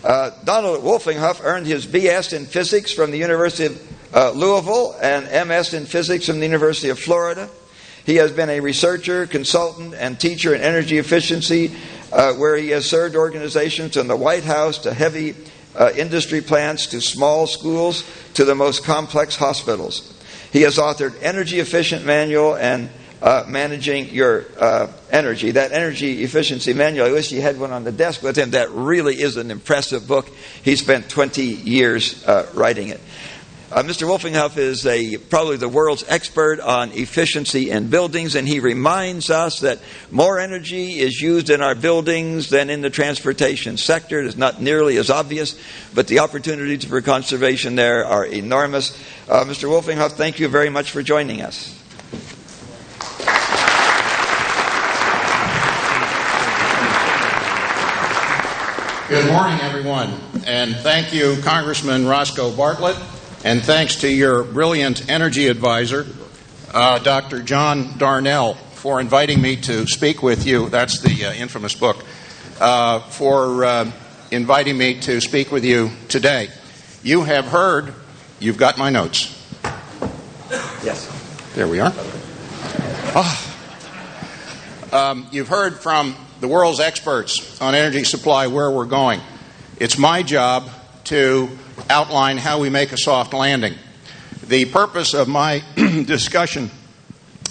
Donald Wulfinghoff earned his B.S. in physics from the University of Louisville and M.S. in physics from the University of Florida. He has been a researcher, consultant, and teacher in energy efficiency, where he has served organizations from the White House to heavy industry plants to small schools to the most complex hospitals. He has authored Energy Efficient Manual and Managing Your Energy. That energy efficiency manual, I wish he had one on the desk with him. That really is an impressive book. He spent 20 years writing it. Mr. Wulfinghoff is probably the world's expert on efficiency in buildings, and he reminds us that more energy is used in our buildings than in the transportation sector. It is not nearly as obvious, but the opportunities for conservation there are enormous. Mr. Wulfinghoff, thank you very much for joining us. Good morning, everyone, and thank you, Congressman Roscoe Bartlett. And thanks to your brilliant energy advisor, Dr. John Darnell, for inviting me to speak with you. That's the infamous book. For inviting me to speak with you today. You have heard, you've got my notes. Yes. There we are. You've heard from the world's experts on energy supply where we're going. It's my job to outline how we make a soft landing. The purpose of my discussion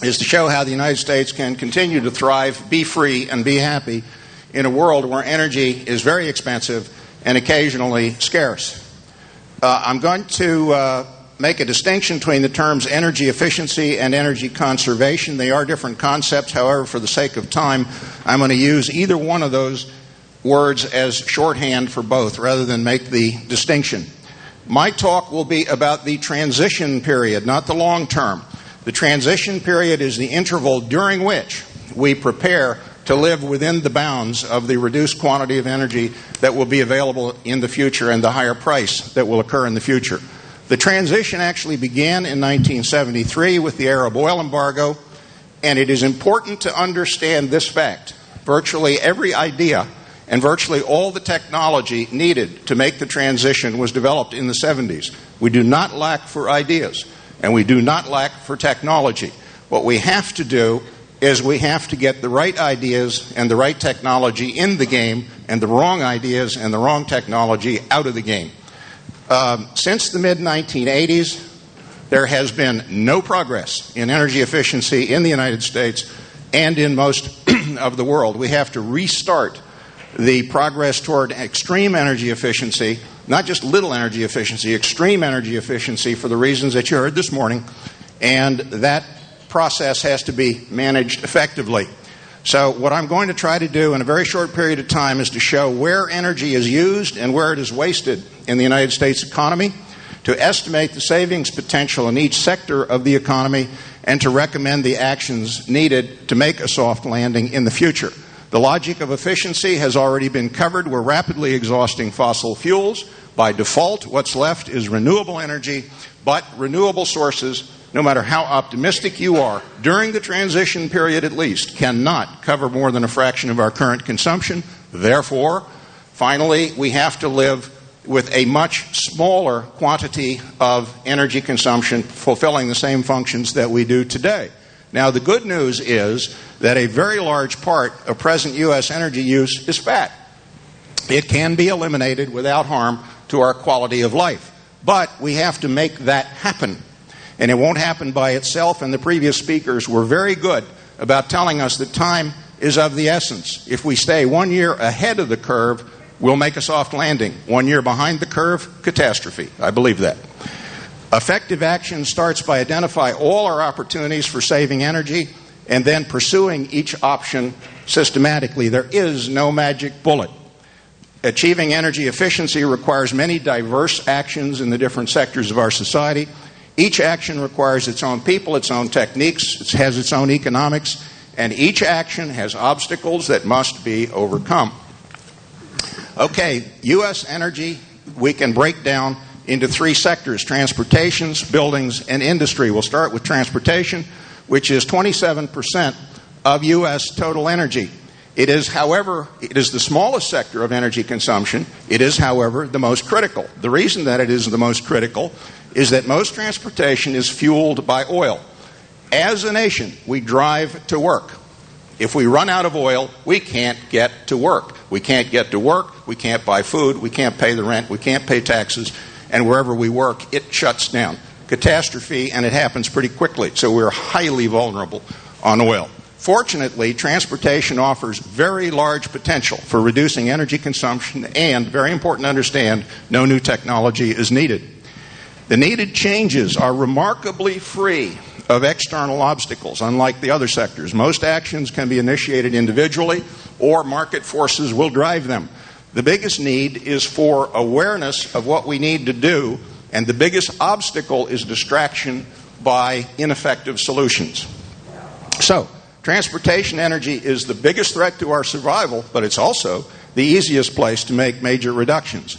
is to show how the United States can continue to thrive, be free, and be happy in a world where energy is very expensive and occasionally scarce. I'm going to make a distinction between the terms energy efficiency and energy conservation. They are different concepts. However, for the sake of time, I'm going to use either one of those words as shorthand for both rather than make the distinction. My talk will be about the transition period, not the long term. The transition period is the interval during which we prepare to live within the bounds of the reduced quantity of energy that will be available in the future and the higher price that will occur in the future. The transition actually began in 1973 with the Arab oil embargo, and it is important to understand this fact. Virtually every idea and virtually all the technology needed to make the transition was developed in the 70s. We do not lack for ideas, and we do not lack for technology. What we have to do is we have to get the right ideas and the right technology in the game, and the wrong ideas and the wrong technology out of the game. Since the mid-1980s, there has been no progress in energy efficiency in the United States and in most of the world. We have to restart the progress toward extreme energy efficiency, not just little energy efficiency, extreme energy efficiency for the reasons that you heard this morning, and that process has to be managed effectively. So what I'm going to try to do in a very short period of time is to show where energy is used and where it is wasted in the United States economy, to estimate the savings potential in each sector of the economy, and to recommend the actions needed to make a soft landing in the future. The logic of efficiency has already been covered. We're rapidly exhausting fossil fuels. By default, what's left is renewable energy, but renewable sources, no matter how optimistic you are, during the transition period at least, cannot cover more than a fraction of our current consumption. Therefore, finally, we have to live with a much smaller quantity of energy consumption fulfilling the same functions that we do today. Now, the good news is that a very large part of present U.S. energy use is fat. It can be eliminated without harm to our quality of life. But we have to make that happen. And it won't happen by itself, and the previous speakers were very good about telling us that time is of the essence. If we stay 1 year ahead of the curve, we'll make a soft landing. 1 year behind the curve, catastrophe. I believe that. Effective action starts by identifying all our opportunities for saving energy and then pursuing each option systematically. There is no magic bullet. Achieving energy efficiency requires many diverse actions in the different sectors of our society. Each action requires its own people, its own techniques, it has its own economics, and each action has obstacles that must be overcome. Okay, U.S. energy we can break down into three sectors: transportation, buildings, and industry. We'll start with transportation, which is 27% of U.S. total energy. It is the smallest sector of energy consumption. It is, however, the most critical. The reason that it is the most critical is that most transportation is fueled by oil. As a nation, we drive to work. If we run out of oil, we can't get to work. We can't get to work, we can't buy food, we can't pay the rent, we can't pay taxes, and wherever we work, it shuts down. Catastrophe, and it happens pretty quickly, so we're highly vulnerable on oil. Fortunately, transportation offers very large potential for reducing energy consumption, and, very important to understand, no new technology is needed. The needed changes are remarkably free of external obstacles, unlike the other sectors. Most actions can be initiated individually, or market forces will drive them. The biggest need is for awareness of what we need to do, and the biggest obstacle is distraction by ineffective solutions. So, transportation energy is the biggest threat to our survival, but it's also the easiest place to make major reductions.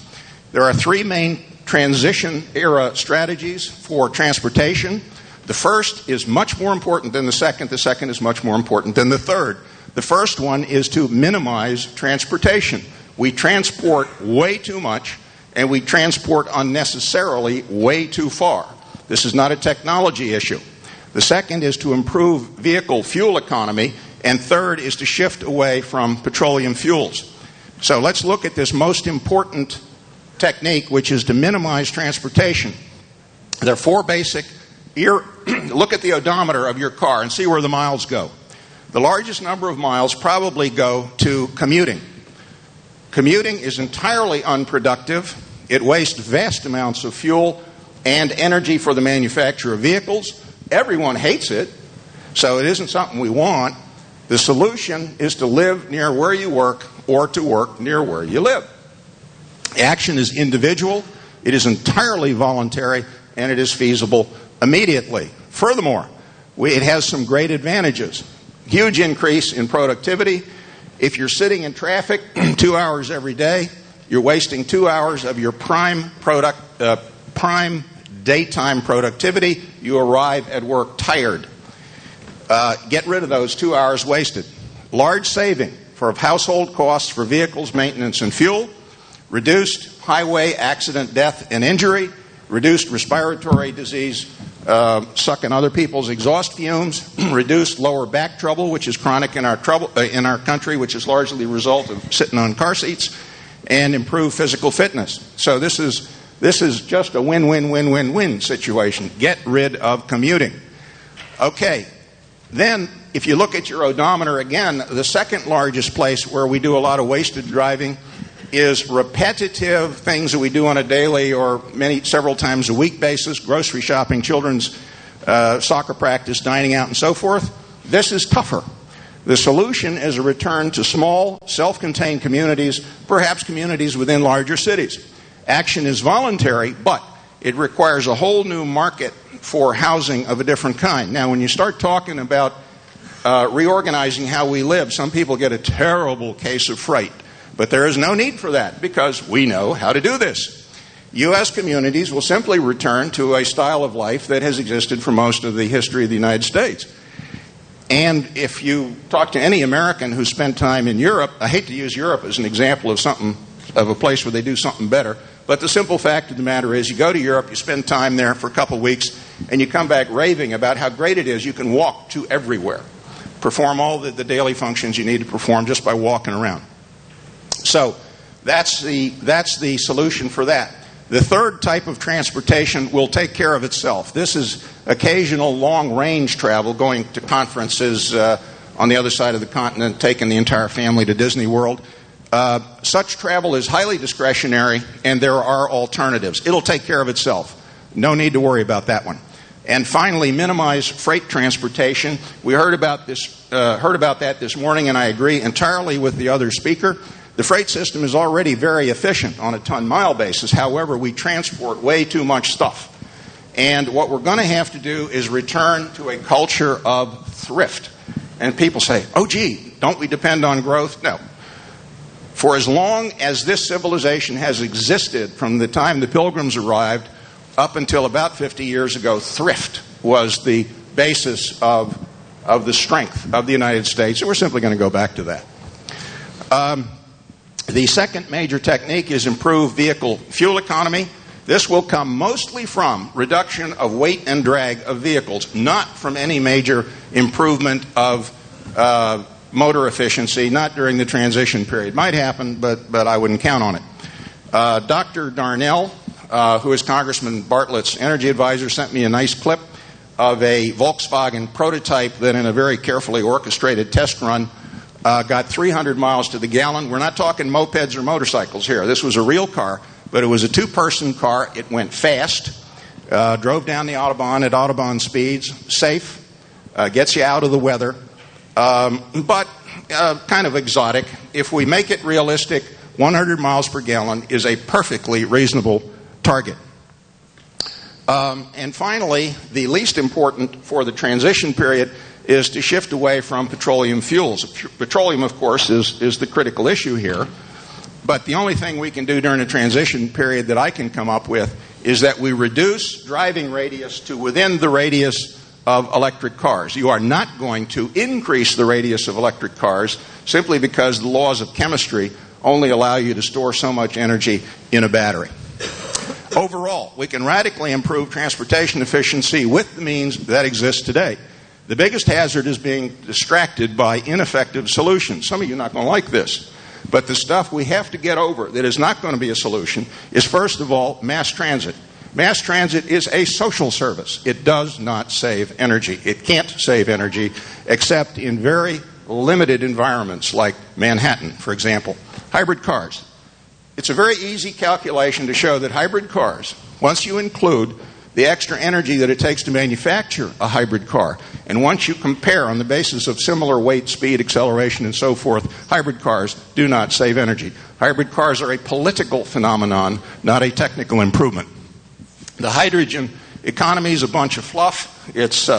There are three main transition era strategies for transportation. The first is much more important than the second. The second is much more important than the third. The first one is to minimize transportation. We transport way too much, and we transport unnecessarily way too far. This is not a technology issue. The second is to improve vehicle fuel economy, and third is to shift away from petroleum fuels. So let's look at this most important technique, which is to minimize transportation. There are four basic. Look at the odometer of your car and see where the miles go. The largest number of miles probably go to commuting. Commuting is entirely unproductive. It wastes vast amounts of fuel and energy for the manufacture of vehicles. Everyone hates it, so it isn't something we want. The solution is to live near where you work or to work near where you live. Action is individual, it is entirely voluntary, and it is feasible immediately. Furthermore, it has some great advantages. Huge increase in productivity. If you're sitting in traffic 2 hours every day, you're wasting 2 hours of your prime daytime productivity. You arrive at work tired. Get rid of those 2 hours wasted. Large saving for household costs for vehicles, maintenance, and fuel. Reduced highway accident, death, and injury. Reduced respiratory disease, sucking other people's exhaust fumes. Reduced lower back trouble, which is chronic in our country, which is largely the result of sitting on car seats. And improved physical fitness. So this is just a win-win-win-win-win situation. Get rid of commuting. Okay, then if you look at your odometer again, the second largest place where we do a lot of wasted driving is repetitive things that we do on a daily or several times a week basis, grocery shopping, children's soccer practice, dining out, and so forth. This is tougher. The solution is a return to small, self-contained communities, perhaps communities within larger cities. Action is voluntary, but it requires a whole new market for housing of a different kind. Now, when you start talking about reorganizing how we live, some people get a terrible case of fright. But there is no need for that because we know how to do this. U.S. communities will simply return to a style of life that has existed for most of the history of the United States. And if you talk to any American who spent time in Europe, I hate to use Europe as an example of a place where they do something better, but the simple fact of the matter is you go to Europe, you spend time there for a couple of weeks, and you come back raving about how great it is you can walk to everywhere. Perform all the daily functions you need to perform just by walking around. So that's the solution for that. The third type of transportation will take care of itself. This is occasional long-range travel, going to conferences on the other side of the continent, taking the entire family to Disney World. Such travel is highly discretionary, and there are alternatives. It'll take care of itself. No need to worry about that one. And finally, minimize freight transportation. We heard about that this morning, and I agree entirely with the other speaker. The freight system is already very efficient on a ton-mile basis. However, we transport way too much stuff. And what we're going to have to do is return to a culture of thrift. And people say, oh, gee, don't we depend on growth? No. For as long as this civilization has existed, from the time the Pilgrims arrived up until about 50 years ago, thrift was the basis of the strength of the United States. And we're simply going to go back to that. The second major technique is improved vehicle fuel economy. This will come mostly from reduction of weight and drag of vehicles, not from any major improvement of motor efficiency, not during the transition period. Might happen, but I wouldn't count on it. Dr. Darnell, who is Congressman Bartlett's energy advisor, sent me a nice clip of a Volkswagen prototype that in a very carefully orchestrated test run got 300 miles to the gallon. We're not talking mopeds or motorcycles here. This was a real car, but it was a two-person car. It went fast, drove down the Autobahn at Autobahn speeds, safe, gets you out of the weather, but kind of exotic. If we make it realistic, 100 miles per gallon is a perfectly reasonable target. And finally, the least important for the transition period is to shift away from petroleum fuels. Petroleum, of course, is the critical issue here. But the only thing we can do during a transition period that I can come up with is that we reduce driving radius to within the radius of electric cars. You are not going to increase the radius of electric cars simply because the laws of chemistry only allow you to store so much energy in a battery. Overall, we can radically improve transportation efficiency with the means that exist today. The biggest hazard is being distracted by ineffective solutions. Some of you are not going to like this. But the stuff we have to get over that is not going to be a solution is, first of all, mass transit. Mass transit is a social service. It does not save energy. It can't save energy except in very limited environments like Manhattan, for example. Hybrid cars. It's a very easy calculation to show that hybrid cars, once you include the extra energy that it takes to manufacture a hybrid car, and once you compare on the basis of similar weight, speed, acceleration, and so forth, hybrid cars do not save energy. Hybrid cars are a political phenomenon, not a technical improvement. The hydrogen economy is a bunch of fluff. It's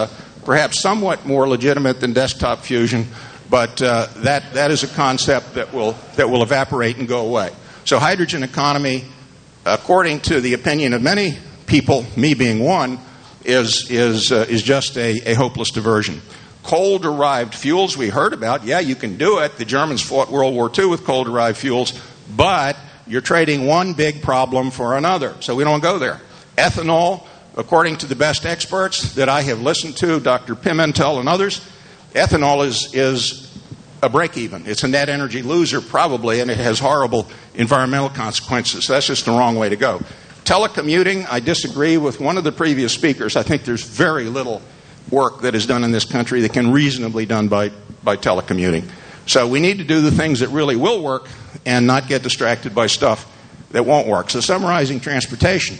perhaps somewhat more legitimate than desktop fusion, but that is a concept that will evaporate and go away. So hydrogen economy, according to the opinion of many people, me being one, is just a hopeless diversion. Coal-derived fuels we heard about, yeah, you can do it. The Germans fought World War II with coal-derived fuels, but you're trading one big problem for another, so we don't go there. Ethanol, according to the best experts that I have listened to, Dr. Pimentel and others, ethanol is a break-even. It's a net energy loser, probably, and it has horrible environmental consequences. So that's just the wrong way to go. Telecommuting, I disagree with one of the previous speakers. I think there's very little work that is done in this country that can reasonably be done by telecommuting. So we need to do the things that really will work and not get distracted by stuff that won't work. So summarizing transportation,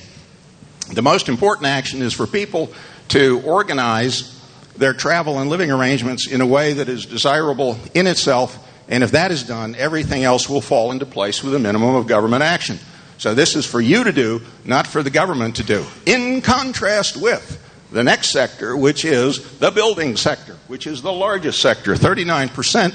the most important action is for people to organize their travel and living arrangements in a way that is desirable in itself, and if that is done, everything else will fall into place with a minimum of government action. So this is for you to do, not for the government to do. In contrast with the next sector, which is the building sector, which is the largest sector, 39%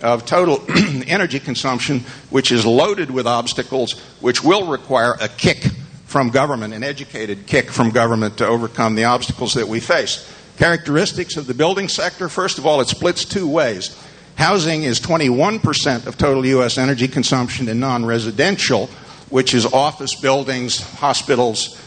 of total energy consumption, which is loaded with obstacles, which will require a kick from government, an educated kick from government to overcome the obstacles that we face. Characteristics of the building sector, first of all, it splits two ways. Housing is 21% of total U.S. energy consumption, and non-residential, which is office buildings, hospitals,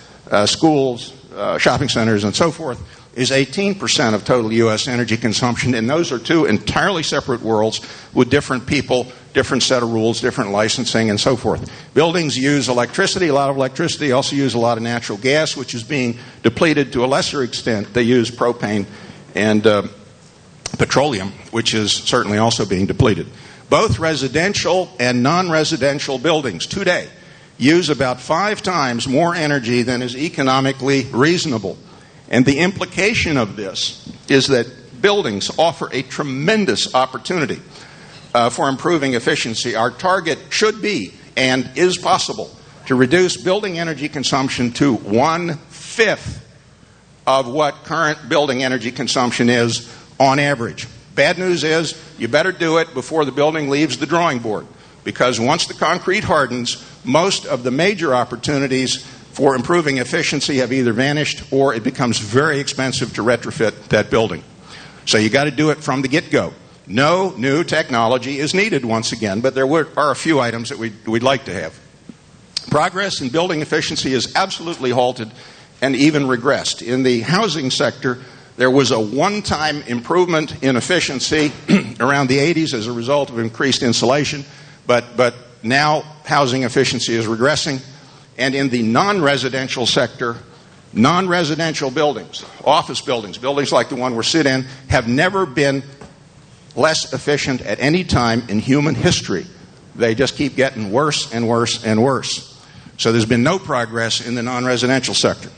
schools, shopping centers, and so forth, is 18% of total U.S. energy consumption. And those are two entirely separate worlds with different people, different set of rules, different licensing, and so forth. Buildings use electricity, a lot of electricity, also use a lot of natural gas, which is being depleted to a lesser extent. They use propane and petroleum, which is certainly also being depleted. Both residential and non-residential buildings today use about 5 times more energy than is economically reasonable. And the implication of this is that buildings offer a tremendous opportunity for improving efficiency. Our target should be, and is possible, to reduce building energy consumption to 1/5 of what current building energy consumption is on average. Bad news is you better do it before the building leaves the drawing board, because once the concrete hardens, most of the major opportunities for improving efficiency have either vanished or it becomes very expensive to retrofit that building. So you got to do it from the get-go. No new technology is needed once again, but there are a few items that we'd like to have. Progress in building efficiency is absolutely halted and even regressed. In the housing sector, there was a one-time improvement in efficiency around the 80s as a result of increased insulation, but now housing efficiency is regressing. And in the non-residential sector, non-residential buildings, office buildings, buildings like the one we're sitting in, have never been less efficient at any time in human history. They just keep getting worse and worse and worse. So there's been no progress in the non-residential sector.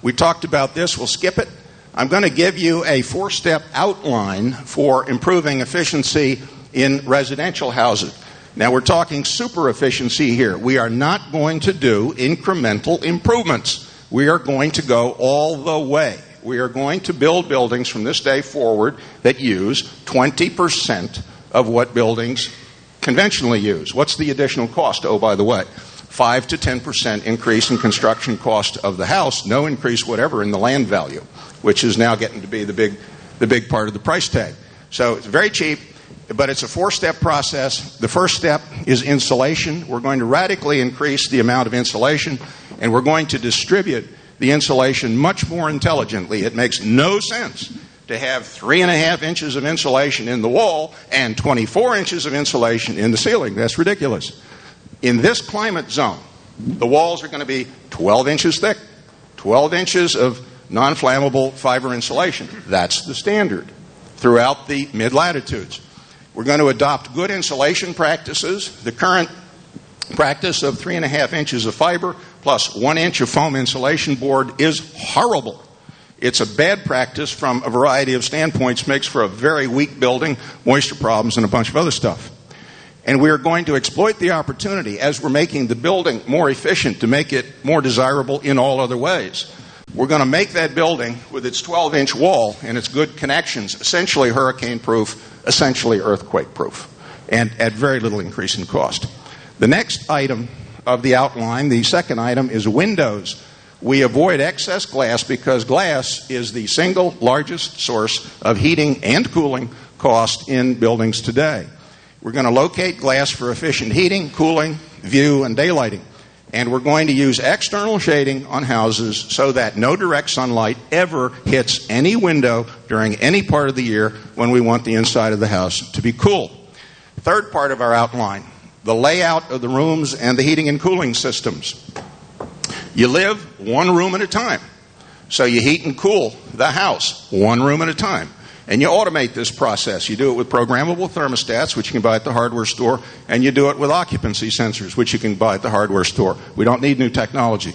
We talked about this. We'll skip it. I'm going to give you a 4-step outline for improving efficiency in residential housing. Now, we're talking super efficiency here. We are not going to do incremental improvements. We are going to go all the way. We are going to build buildings from this day forward that use 20% of what buildings conventionally use. What's the additional cost? Oh, by the way, 5 to 10% increase in construction cost of the house, no increase whatever in the land value, which is now getting to be the big part of the price tag. So it's very cheap, but it's a 4-step process. The first step is insulation. We're going to radically increase the amount of insulation, and we're going to distribute the insulation much more intelligently. It makes no sense to have 3.5 inches of insulation in the wall and 24 inches of insulation in the ceiling. That's ridiculous. In this climate zone, the walls are going to be 12 inches thick, 12 inches of non-flammable fiber insulation. That's the standard throughout the mid-latitudes. We're going to adopt good insulation practices. The current practice of 3.5 inches of fiber plus 1 inch of foam insulation board is horrible. It's a bad practice from a variety of standpoints, makes for a very weak building, moisture problems, and a bunch of other stuff. And we are going to exploit the opportunity as we're making the building more efficient to make it more desirable in all other ways. We're going to make that building with its 12-inch wall and its good connections essentially hurricane-proof, essentially earthquake-proof, and at very little increase in cost. The next item of the outline, the second item, is windows. We avoid excess glass because glass is the single largest source of heating and cooling cost in buildings today. We're going to locate glass for efficient heating, cooling, view, and daylighting. And we're going to use external shading on houses so that no direct sunlight ever hits any window during any part of the year when we want the inside of the house to be cool. Third part of our outline, the layout of the rooms and the heating and cooling systems. You live one room at a time. So you heat and cool the house one room at a time. And you automate this process. You do it with programmable thermostats, which you can buy at the hardware store, and you do it with occupancy sensors, which you can buy at the hardware store. We don't need new technology.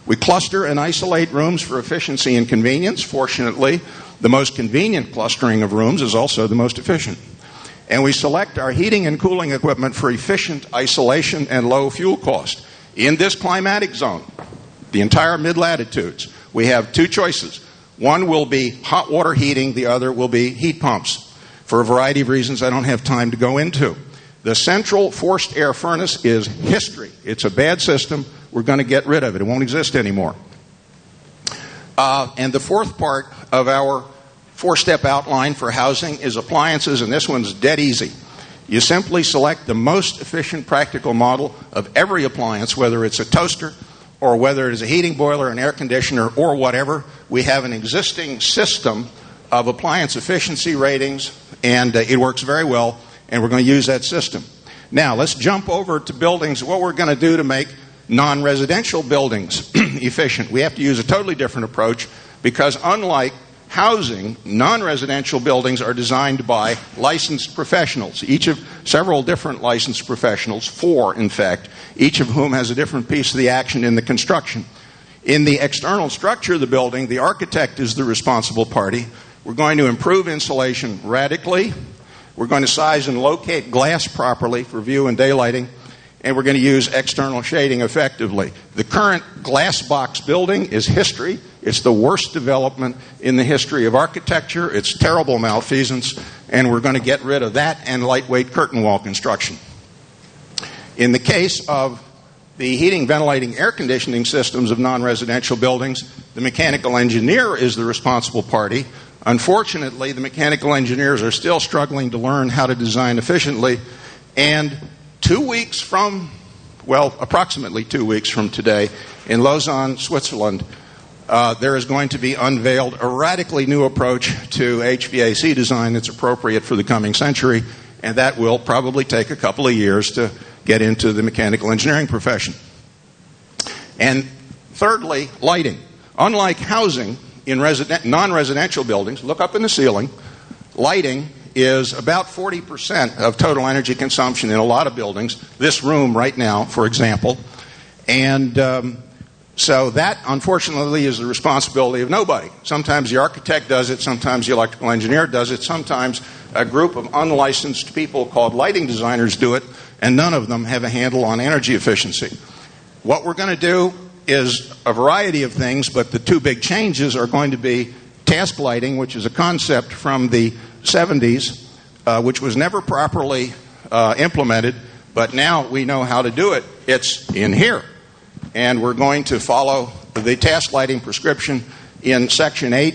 We cluster and isolate rooms for efficiency and convenience. Fortunately, the most convenient clustering of rooms is also the most efficient. And we select our heating and cooling equipment for efficient isolation and low fuel cost. In this climatic zone, the entire mid-latitudes, we have two choices. One will be hot water heating, the other will be heat pumps, for a variety of reasons I don't have time to go into. The central forced air furnace is history. It's a bad system. We're going to get rid of it. It won't exist anymore. And the fourth part of our 4-step outline for housing is appliances, and this one's dead easy. You simply select the most efficient practical model of every appliance, whether it's a toaster or whether it is a heating boiler, an air conditioner, or whatever. We have an existing system of appliance efficiency ratings, and it works very well, and we're going to use that system. Now, let's jump over to buildings, what we're going to do to make non-residential buildings efficient. We have to use a totally different approach because unlike housing, non-residential buildings are designed by licensed professionals, each of several different licensed professionals, 4 in fact, each of whom has a different piece of the action in the construction. In the external structure of the building, the architect is the responsible party. We're going to improve insulation radically. We're going to size and locate glass properly for view and daylighting. And we're going to use external shading effectively. The current glass box building is history. It's the worst development in the history of architecture. It's terrible malfeasance, and we're going to get rid of that and lightweight curtain wall construction. In the case of the heating, ventilating, air conditioning systems of non-residential buildings, the mechanical engineer is the responsible party. Unfortunately, the mechanical engineers are still struggling to learn how to design efficiently, and approximately 2 weeks from today, in Lausanne, Switzerland, there is going to be unveiled a radically new approach to HVAC design that's appropriate for the coming century, and that will probably take a couple of years to get into the mechanical engineering profession. And thirdly, lighting. Unlike housing in non-residential buildings, look up in the ceiling, lighting is about 40% of total energy consumption in a lot of buildings. This room right now, for example. And so that, unfortunately, is the responsibility of nobody. Sometimes the architect does it, sometimes the electrical engineer does it, sometimes a group of unlicensed people called lighting designers do it, and none of them have a handle on energy efficiency. What we're going to do is a variety of things, but the two big changes are going to be task lighting, which is a concept from the 70s, which was never properly implemented, but now we know how to do it. It's in here. And we're going to follow the task lighting prescription in Section 9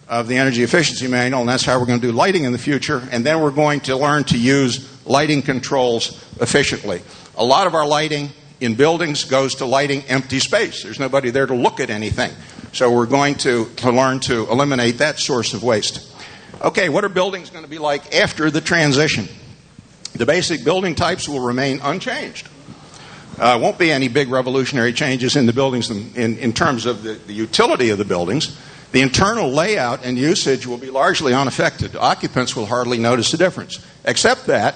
of the Energy Efficiency Manual, and that's how we're going to do lighting in the future. And then we're going to learn to use lighting controls efficiently. A lot of our lighting in buildings goes to lighting empty space. There's nobody there to look at anything. So we're going to learn to eliminate that source of waste. Okay, what are buildings going to be like after the transition? The basic building types will remain unchanged. Won't be any big revolutionary changes in the buildings in terms of the utility of the buildings. The internal layout and usage will be largely unaffected. Occupants will hardly notice the difference, except that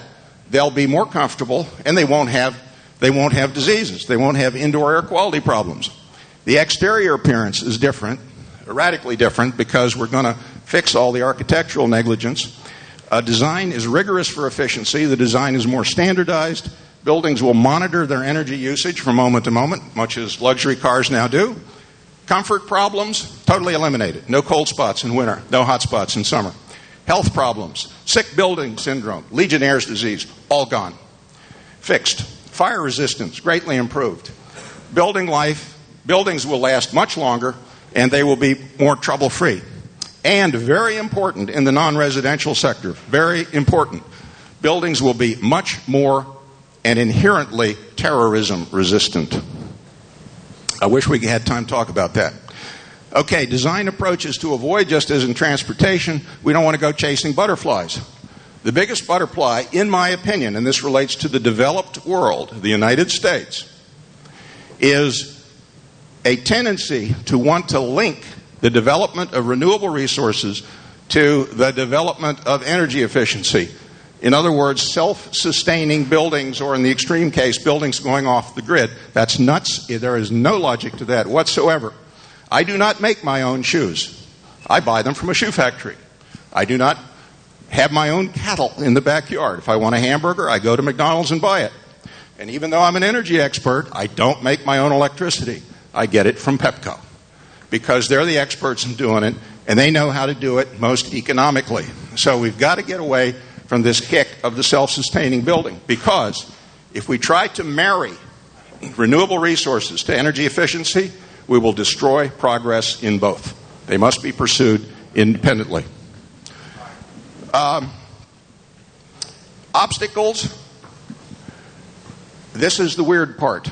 they'll be more comfortable and they won't have diseases. They won't have indoor air quality problems. The exterior appearance is different, radically different, because we're going to fix all the architectural negligence. Design is rigorous for efficiency. The design is more standardized. Buildings will monitor their energy usage from moment to moment, much as luxury cars now do. Comfort problems, totally eliminated. No cold spots in winter, no hot spots in summer. Health problems, sick building syndrome, Legionnaire's disease, all gone. Fixed. Fire resistance, greatly improved. Building life, buildings will last much longer, and they will be more trouble-free. And very important in the non-residential sector, very important, buildings will be much more and inherently terrorism resistant. I wish we had time to talk about that. Okay, design approaches to avoid, just as in transportation, we don't want to go chasing butterflies. The biggest butterfly, in my opinion, and this relates to the developed world, the United States, is a tendency to want to link the development of renewable resources to the development of energy efficiency. In other words, self-sustaining buildings, or in the extreme case, buildings going off the grid. That's nuts. There is no logic to that whatsoever. I do not make my own shoes. I buy them from a shoe factory. I do not have my own cattle in the backyard. If I want a hamburger, I go to McDonald's and buy it. And even though I'm an energy expert, I don't make my own electricity. I get it from Pepco, because they're the experts in doing it, and they know how to do it most economically. So we've got to get away from this kick of the self-sustaining building, because if we try to marry renewable resources to energy efficiency, we will destroy progress in both. They must be pursued independently. Obstacles. This is the weird part.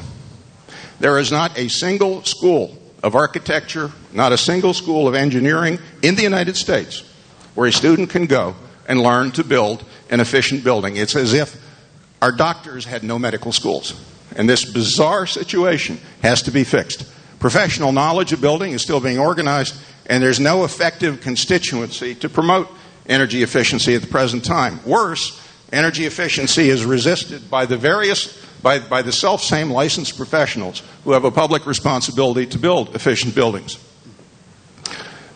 There is not a single school of architecture, not a single school of engineering in the United States where a student can go and learn to build an efficient building. It's as if our doctors had no medical schools. And this bizarre situation has to be fixed. Professional knowledge of building is still being organized, and there's no effective constituency to promote energy efficiency at the present time. Worse, energy efficiency is resisted by the self-same licensed professionals who have a public responsibility to build efficient buildings.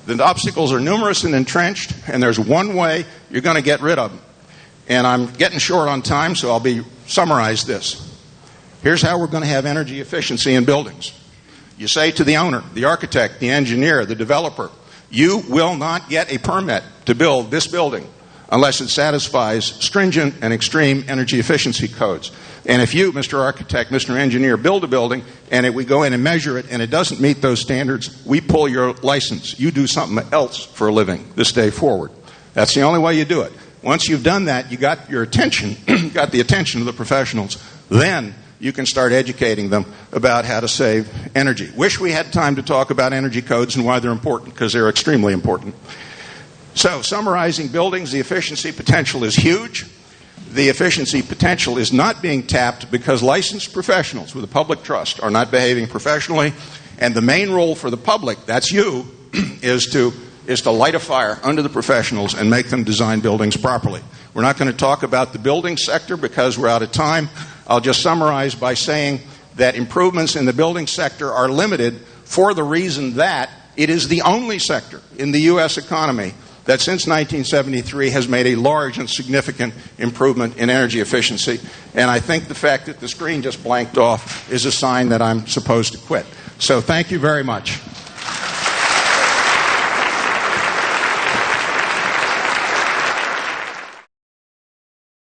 The obstacles are numerous and entrenched, and there's one way you're going to get rid of them. And I'm getting short on time, so I'll summarize this. Here's how we're going to have energy efficiency in buildings. You say to the owner, the architect, the engineer, the developer, you will not get a permit to build this building unless it satisfies stringent and extreme energy efficiency codes. And if you, Mr. Architect, Mr. Engineer, build a building and we go in and measure it and it doesn't meet those standards, we pull your license. You do something else for a living this day forward. That's the only way you do it. Once you've done that, you got your attention, got the attention of the professionals, then you can start educating them about how to save energy. Wish we had time to talk about energy codes and why they're important, because they're extremely important. So, summarizing buildings, the efficiency potential is huge. The efficiency potential is not being tapped because licensed professionals with a public trust are not behaving professionally. And the main role for the public, that's you, is to light a fire under the professionals and make them design buildings properly. We're not going to talk about the building sector because we're out of time. I'll just summarize by saying that improvements in the building sector are limited for the reason that it is the only sector in the U.S. economy that since 1973 has made a large and significant improvement in energy efficiency. And I think the fact that the screen just blanked off is a sign that I'm supposed to quit. So thank you very much.